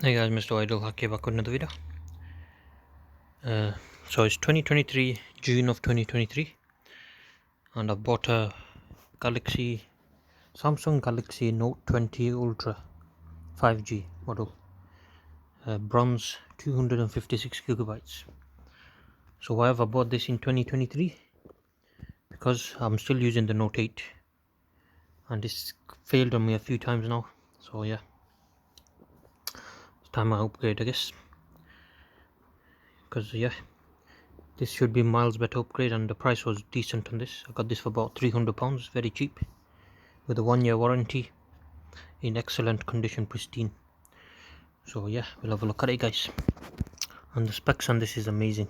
Hey guys, MrWaheedulHaque back with another video. So it's 2023, June of 2023, and I've bought a Samsung Galaxy Note 20 Ultra 5G model, bronze, 256 gigabytes. So why have I bought this in 2023? Because I'm still using the Note 8, and it's failed on me a few times now. So yeah, it's time I upgrade, I guess. Because yeah, this should be miles better upgrade, and the price was decent on this. I got this for about £300, very cheap, with a 1-year warranty, in excellent condition, pristine. So yeah, we'll have a look at it, guys. And the specs on this is amazing.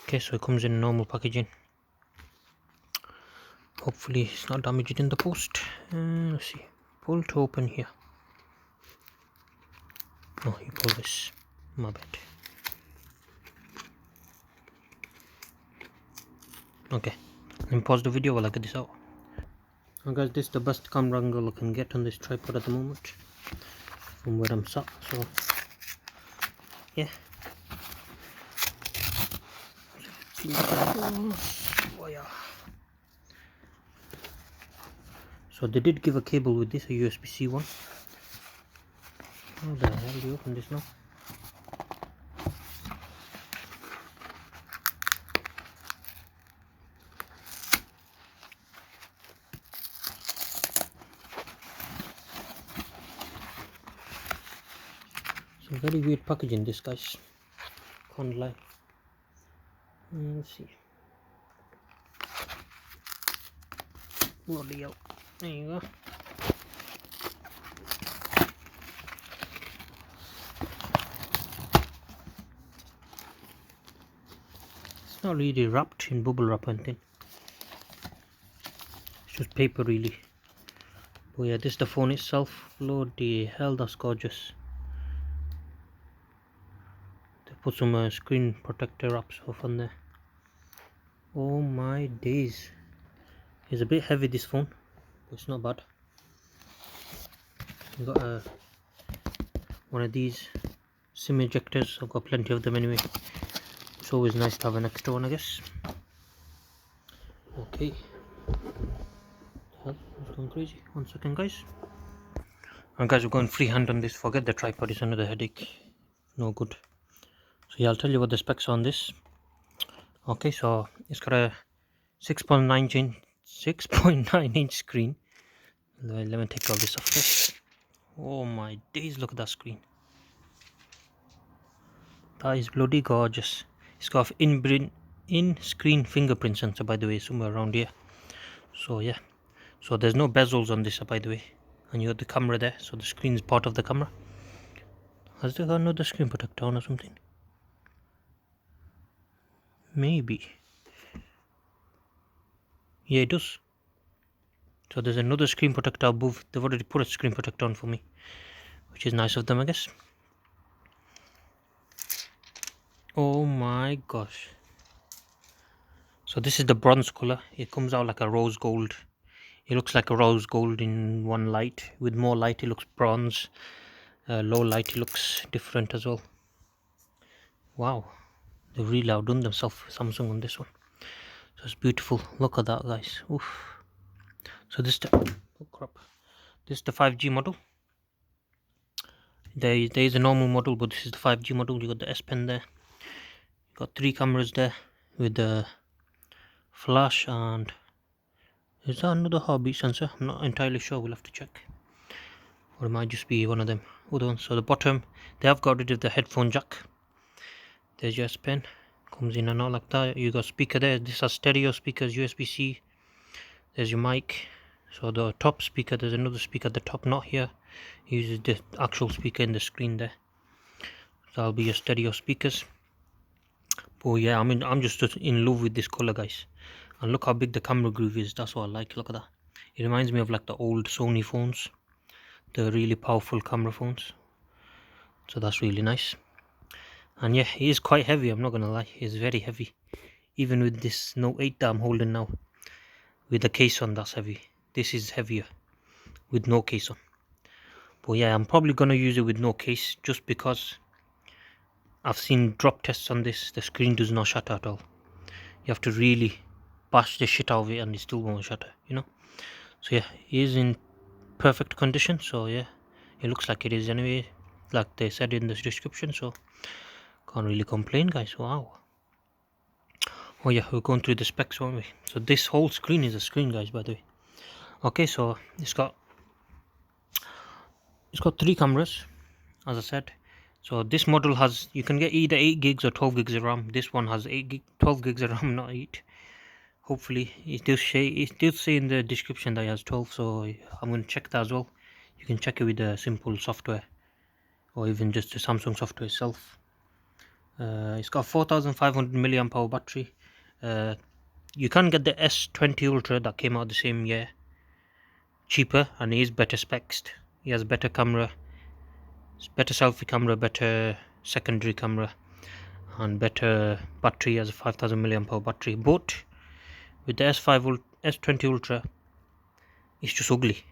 Okay, so it comes in normal packaging. Hopefully it's not damaged in the post. Let's see, pull to open here. Oh, you pull this, my bad. Okay, let me pause the video while I get this out. Now guys, this is the best camera angle I can get on this tripod at the moment from where I'm sat. So yeah, so they did give a cable with this, a USB-C one. How the hell do you open this now? So very weird packaging this, guys, can't lie. Let's see. Bloody hell. There you go. It's not really wrapped in bubble wrap or anything. It's just paper really. But yeah, this is the phone itself. Bloody hell, that's gorgeous. They put some screen protector wrap stuff on there. Oh my days. It's a bit heavy, this phone, but it's not bad. I've got one of these SIM ejectors. I've got plenty of them anyway. It's always nice to have an extra one, I guess. Okay. Hell, it's going crazy. 1 second, guys. And guys, we're going freehand on this. Forget the tripod, it's another headache. No good. So yeah, I'll tell you what the specs are on this. Okay, so it's got a 6.9 inch screen. Let me take all this off first. Oh my days, look at that screen. That is bloody gorgeous. It's got in-screen fingerprint sensor, by the way, somewhere around here. So yeah, so there's no bezels on this, by the way, and you got the camera there, so the screen is part of the camera. Has there got another screen protector on or something? Maybe. Yeah, it does. So there's another screen protector above. They've already put a screen protector on for me, which is nice of them, I guess. Oh my gosh. So this is the bronze color. It comes out like a rose gold. It looks like a rose gold in one light. With more light it looks bronze. Low light it looks different as well. Wow, they've really outdone themselves, Samsung, on this one. So it's beautiful. Look at that, guys. Oof. So this is the 5G model. There is a normal model, but this is the 5G model. You got the S Pen there. You got 3 cameras there with the flash, and is that another heartbeat sensor? I'm not entirely sure. We'll have to check. Or it might just be one of them other ones. So the bottom, they have got rid of the headphone jack. There's your S Pen. Comes in and out like that. You got speaker there. This has stereo speakers, USB-C. There's your mic. So the top speaker, there's another speaker at the top, not here. It uses the actual speaker in the screen there. So that'll be your stereo speakers. But yeah, I mean, I'm just in love with this color, guys. And look how big the camera groove is. That's what I like. Look at that. It reminds me of like the old Sony phones, the really powerful camera phones. So that's really nice. And yeah, it is quite heavy, I'm not gonna lie. It's very heavy. Even with this Note 8 that I'm holding now, with the case on, that's heavy. This is heavier with no case on. But yeah, I'm probably gonna use it with no case, just because I've seen drop tests on this. The screen does not shutter at all. You have to really bash the shit out of it and it still won't shutter, you know. So yeah, it is in perfect condition. So yeah, it looks like it is anyway, like they said in this description. So can't really complain, guys. Wow. Oh yeah, we're going through the specs, aren't we? So this whole screen is a screen, guys, by the way. Okay, so it's got 3 cameras, as I said. So this model has, you can get either 8 gigs or 12 gigs of RAM. This one has 12 gigs of RAM, not 8. Hopefully it does say in the description that it has 12, so I'm going to check that as well. You can check it with the simple software, or even just the Samsung software itself. It's got 4500 milliamp hour battery. You can get the S20 Ultra that came out the same year, cheaper, and it is better specs. It has better camera, better selfie camera, better secondary camera, and better battery. As a 5000 milliamp hour battery. But with the S20 Ultra, it's just ugly.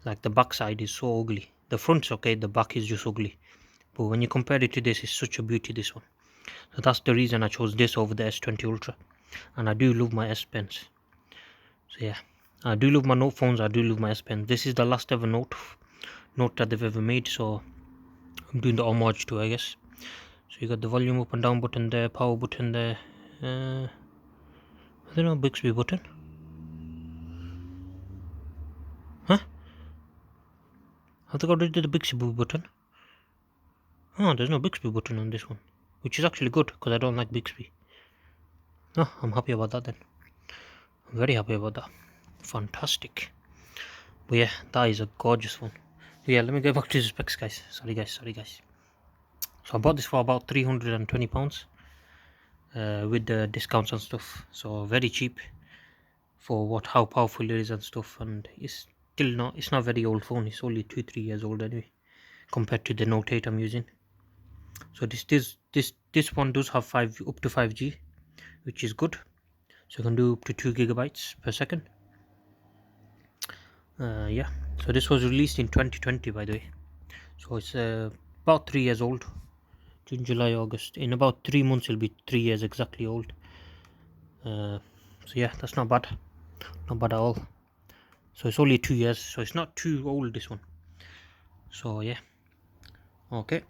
Like the back side is so ugly. The front's okay, the back is just ugly. But when you compare it to this, it's such a beauty, this one. So that's the reason I chose this over the S20 Ultra. And I do love my S Pens. So yeah, I do love my Note phones, I do love my S Pen. This is the last ever Note that they've ever made, so I'm doing the homage to, I guess. So you got the volume up and down button there, power button there. I don't know, Bixby button. Huh? Have they got rid of the Bixby button? Oh, there's no Bixby button on this one, which is actually good because I don't like Bixby. Oh, I'm happy about that then. I'm very happy about that. Fantastic. But yeah, that is a gorgeous one. So yeah, let me go back to the specs, guys. Sorry guys. So I bought this for about £320 with the discounts and stuff. So very cheap for how powerful it is and stuff. And it's not very old phone. It's only 2-3 years old anyway, compared to the Note 8 I'm using. So this one does have up to 5G, which is good. So you can do up to 2 gigabytes per second. Yeah, so this was released in 2020, by the way. So it's about 3 years old. June, July, August. In about 3 months it'll be 3 years exactly old. So yeah, that's not bad at all. So it's only 2 years, so it's not too old, this one. So yeah, okay.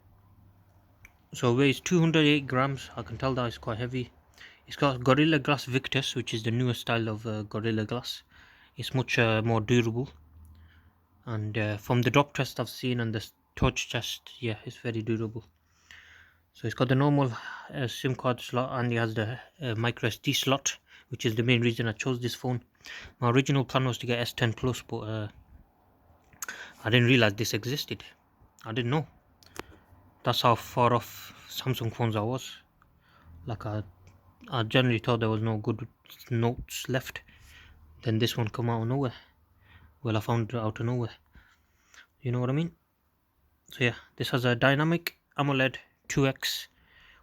So weighs 208 grams. I can tell that it's quite heavy. It's got Gorilla Glass Victus, which is the newest style of Gorilla Glass. It's much more durable, and from the drop test I've seen and the touch test, yeah, it's very durable. So it's got the normal SIM card slot, and it has the micro SD slot, which is the main reason I chose this phone. My original plan was to get S10 Plus, but I didn't realize this existed. I didn't know. That's how far off Samsung phones I was. Like I generally thought there was no good Notes left. Then this one come out of nowhere. Well, I found it out of nowhere. You know what I mean? So yeah, this has a dynamic AMOLED 2x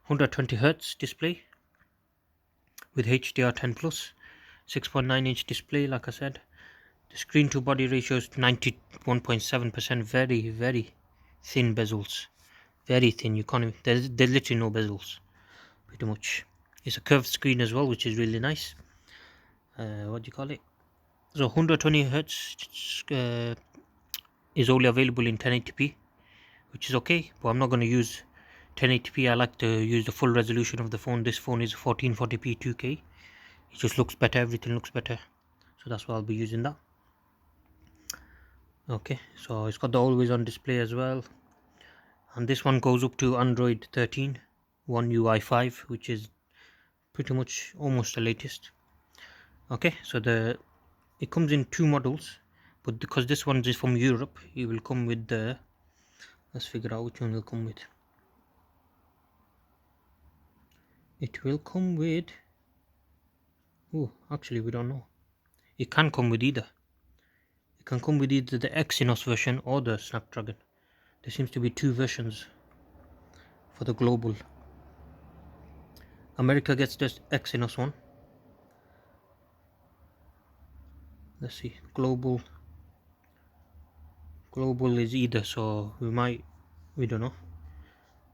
120Hz display with HDR10 plus, 6.9-inch display. Like I said, the screen to body ratio is 91.7%. Very thin bezels. Very thin. You can't even, there's literally no bezels. Pretty much. It's a curved screen as well, which is really nice. What do you call it? So 120Hz is only available in 1080p, which is okay, but I'm not going to use 1080p. I like to use the full resolution of the phone. This phone is 1440p 2K. It just looks better, everything looks better, so that's why I'll be using that. Okay, so it's got the always on display as well, and this one goes up to Android 13 One UI 5, which is pretty much almost the latest. Okay, so it comes in 2 models, but because this one is from Europe, it will come with the, let's figure out which one will come with. It will come with, oh, actually we don't know. It can come with either. It can come with either the Exynos version or the Snapdragon. There seems to be 2 versions for the global. America gets the Exynos one. Let's see, global global is either, so we don't know.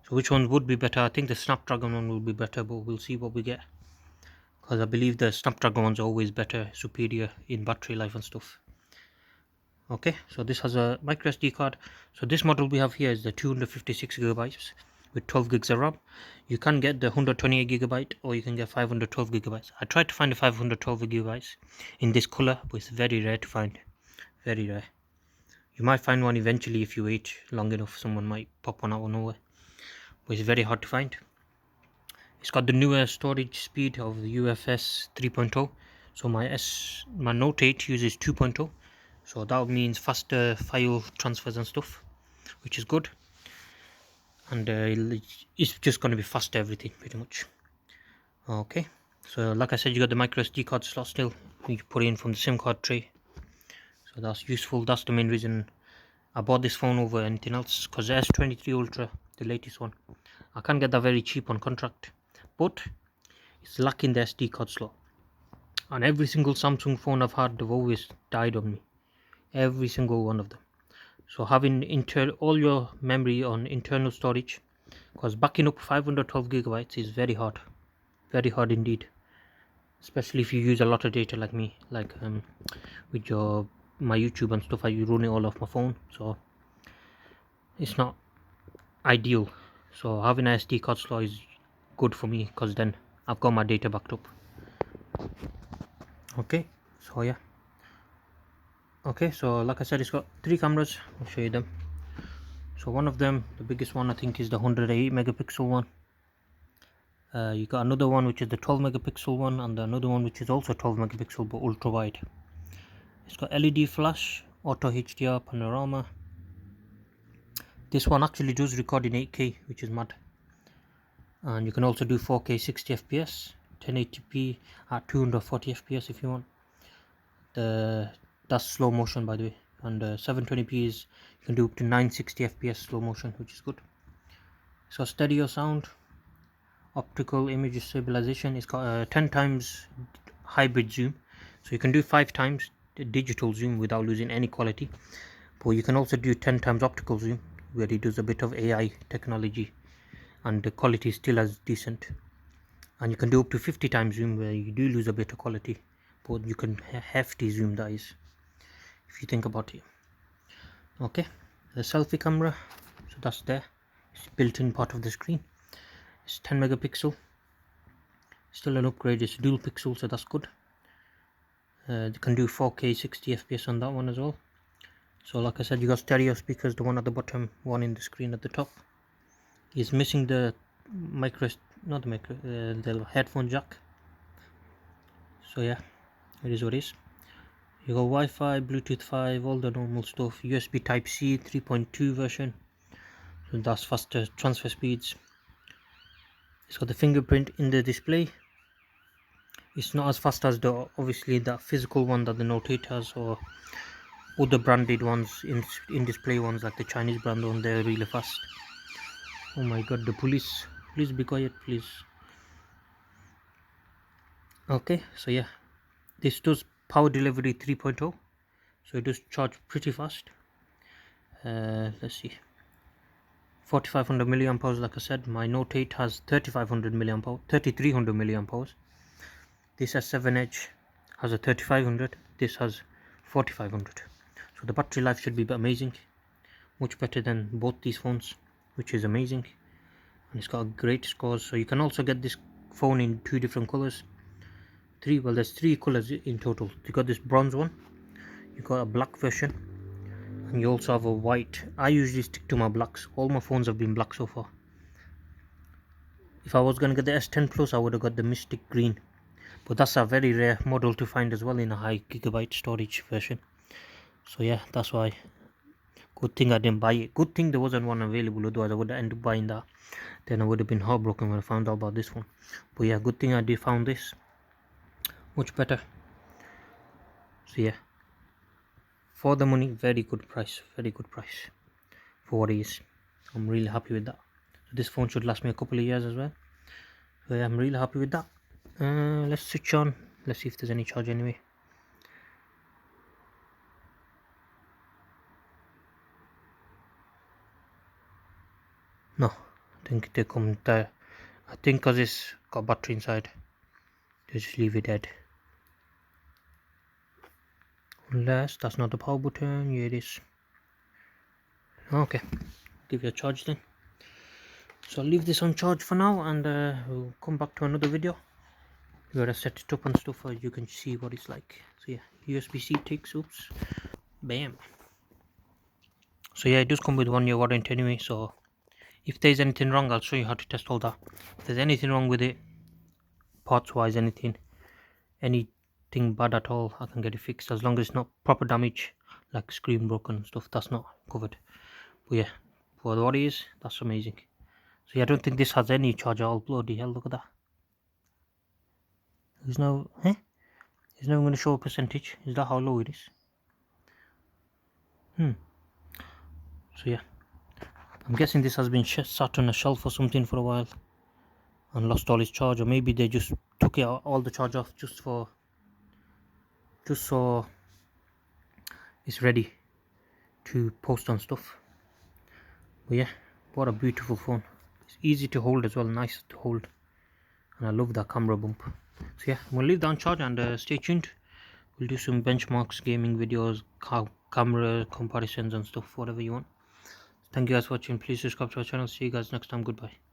So which one would be better? I think the Snapdragon one will be better, but we'll see what we get, because I believe the Snapdragon one's always better, superior in battery life and stuff. Okay, so this has a micro SD card. So this model we have here is the 256 gigabytes with 12 gigs of RAM. You can get the 128 gigabyte, or you can get 512 gigabytes. I tried to find the 512 gigabytes in this color, but it's very rare to find. Very rare. You might find one eventually if you wait long enough. Someone might pop one out of nowhere, but it's very hard to find. It's got the newer storage speed of the UFS 3.0. So my Note 8 uses 2.0. So that means faster file transfers and stuff, which is good. And it's just going to be faster everything pretty much. Okay, so like I said, you got the micro SD card slot still. You put it in from the SIM card tray. So that's useful. That's the main reason I bought this phone over anything else, because the S23 Ultra, the latest one, I can't get that very cheap on contract, but it's lacking the SD card slot. And every single Samsung phone I've had, they've always died on me. Every single one of them. So having all your memory on internal storage, because backing up 512 gigabytes is very hard indeed, especially if you use a lot of data like me, like with my YouTube and stuff. I run it all off my phone, so it's not ideal. So having an SD card slot is good for me, because then I've got my data backed up. Okay, so yeah. Okay, so like I said, it's got 3 cameras. I'll show you them. So one of them, the biggest one, I think is the 108 megapixel one. You got another one which is the 12 megapixel one, and another one which is also 12 megapixel but ultra wide. It's got LED flash, auto HDR, panorama. This one actually does record in 8K, which is mad. And you can also do 4K 60 fps, 1080p at 240 fps if you want. That's slow motion, by the way. And 720p is, you can do up to 960 fps slow motion, which is good. So stereo sound, optical image stabilization. It's got a 10 times hybrid zoom, so you can do 5 times the digital zoom without losing any quality, but you can also do 10 times optical zoom, where it does a bit of AI technology and the quality is still as decent. And you can do up to 50 times zoom, where you do lose a bit of quality, but you can hefty zoom, that is, if you think about it. Okay, the selfie camera, so that's there, it's built in part of the screen. It's 10 megapixel, still an upgrade. It's dual pixel, so that's good. You can do 4K 60 fps on that one as well. So like I said, you got stereo speakers, the one at the bottom, one in the screen at the top. Is missing the the headphone jack. So yeah, it is what it is. You got Wi-Fi, Bluetooth 5, all the normal stuff. USB Type C 3.2 version, so that's faster transfer speeds. It's got the fingerprint in the display. It's not as fast as the obviously the physical one that the Note 8 has, or other branded ones, in display ones like the Chinese brand one. They're really fast. Oh my god, the police, please be quiet, please. Okay, so yeah, this does power delivery 3.0, so it does charge pretty fast. Let's see, 4500 milliamp hours. Like I said, my Note 8 has 3500 milliamp hours, 3300 milliamp hours. This S7 Edge has a 3500, this has 4500. So the battery life should be amazing, much better than both these phones, which is amazing. And it's got great scores. So you can also get this phone in 2 different colors. There's 3 colors in total. You got this bronze one, you got a black version, and you also have a white. I usually stick to my blacks. All my phones have been black so far. If I was going to get the S10 Plus, I would have got the Mystic Green, but that's a very rare model to find as well in a high gigabyte storage version. So yeah, that's why. Good thing I didn't buy it. Good thing there wasn't one available, otherwise I would have ended up buying that. Then I would have been heartbroken when I found out about this one. But yeah, good thing I did found this. Much better. So yeah, for the money, very good price for what it is. I'm really happy with that. So this phone should last me a couple of years as well. So yeah, I'm really happy with that. Let's switch on. Let's see if there's any charge anyway. No, I think they come there. I think because it's got battery inside, they just leave it dead. Unless that's not the power button. Yeah, it is. Okay, give it a charge then. So I'll leave this on charge for now, and we'll come back to another video. You gotta set it up and stuff so you can see what it's like. So yeah, USB-C takes, oops, bam. So yeah, it does come with 1 year warranty anyway, so if there's anything wrong, I'll show you how to test all that. If there's anything wrong with it, parts wise, anything bad at all, I can get it fixed, as long as it's not proper damage like screen broken and stuff. That's not covered. But yeah, for what it is, that's amazing. So yeah, I don't think this has any charger. Oh bloody hell, look at that. There's no it's never going to show a percentage. Is that how low it is? So yeah, I'm guessing this has been sat on a shelf or something for a while and lost all its charge, or maybe they just took it all the charge off just so it's ready to post on stuff. But yeah, what a beautiful phone. It's easy to hold as well, nice to hold, and I love that camera bump. So yeah, we'll leave that on charge, and stay tuned. We'll do some benchmarks, gaming videos, camera comparisons and stuff, whatever you want. Thank you guys for watching. Please subscribe to our channel. See you guys next time. Goodbye.